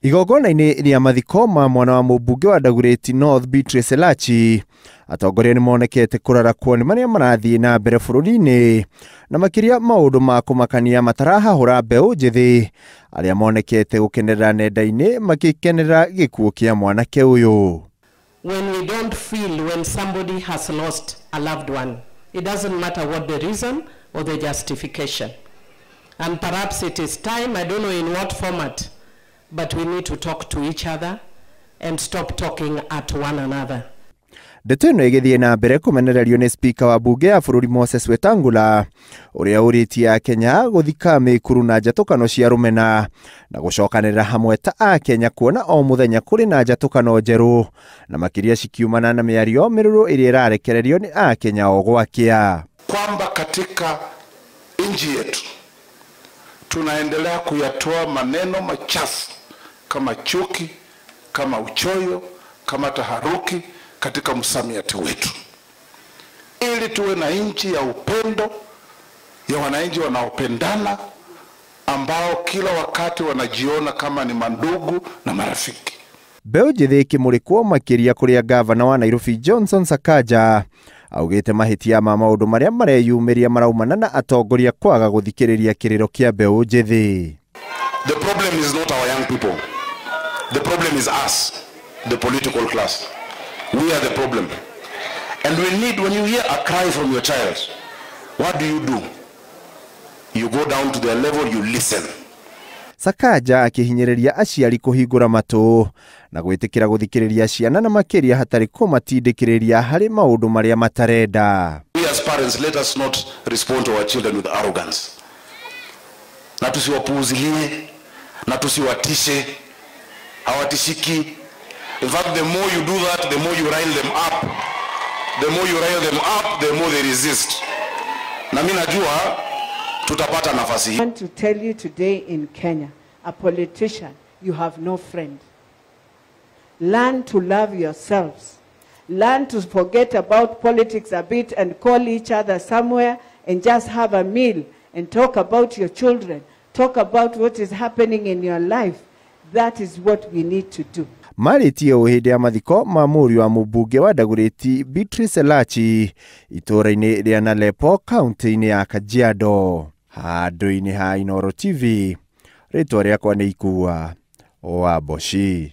Igongona-inĩ rĩa mathiko ma mwana wa mũmbunge wa Dagoretti North Beatrice Elachi, atongoria nĩ monekete kũrarakwo nĩ marĩa marathiĩ na mbere bũrũri-inĩ na makĩria maũndũ ma kũmakania matarahahũra mbeũ njĩthĩ arĩa monekete gũkenerera nenda-inĩ makĩkenerera gĩkuũ kĩa mwanake ũyũ. When we don't feel when somebody has lost a loved one, it doesn't matter what the reason or the justification. And perhaps it is time, I don't know in what format, but we need to talk to each other and stop talking at one another. Ndeto ĩno ĩgĩthiĩ na mbere kũmenererio nĩ spika wa bunge ya bũrũri Moses Wetangula, ũrĩa ũrĩtie Kenya gũthika mĩkuru na njatũkano cia rũmena na gũcokanĩrĩra hamwe ta a Kenya kuona o mũthenya kũrĩ na njatũkano njerũ na makĩria cikiumana na mĩario mĩrũrũ ĩrĩa ĩrarekererio nĩ a Kenya o gwakia. Kwamba katika nchi yetu tunaendelea kuyatoa maneno machafu kama chuki, kama uchoyo, kama taharuki katika msamiati wetu, ili tuwe na nchi ya upendo, ya wananchi wanaopendana, ambao kila wakati wanajiona kama ni mandugu na marafiki. Mbeũ njĩthĩ ĩkĩmũrĩkwo makĩria kũrĩa gavana wa Nairobi Johnson Sakaja augĩte mahĩtia ma maũndũ marĩa mareyumĩria maraumana na atongoria kwaga gũthikĩrĩria kĩrĩro kĩa mbeũ njĩthĩ. The problem is not our young people. The problem is us, the political class. We are the problem. And we need, when you hear a cry from your child, what do? You go down to their level, you listen. Sakaja akĩhinyĩrĩria aciari kũhingũra matũ na gwĩtĩkĩra gũthikĩrĩria ciana na makĩria hatarĩ kũmatindĩkĩrĩria harĩ maũndũ marĩa matarenda. We as parents, let us not respond to our children with arrogance. Na tusiwapuuzilie, na tusiwatishe, hawatishiki. In fact, the more you do that, the more you rile them up. The more you rile them up, the more they resist. Na mimi najua tutapata nafasi hii. I want to tell you today in Kenya, a politician, you have no friend. Learn to love yourselves. Learn to forget about politics a bit and call each other somewhere and just have a meal and talk about your children. Talk about what is happening in your life. That is what we need to do. Marĩtie o hĩndĩ ya mathiko ma mũriũ wa mũmbunge wa Dagoretti Beatrice Elachi itũũra-inĩ rĩa Nalepo kaunti-inĩ ya Kajiado. Handũ-inĩ ha Inooro TV, rĩtwa rĩakwa nĩ Ikua Wamboshi.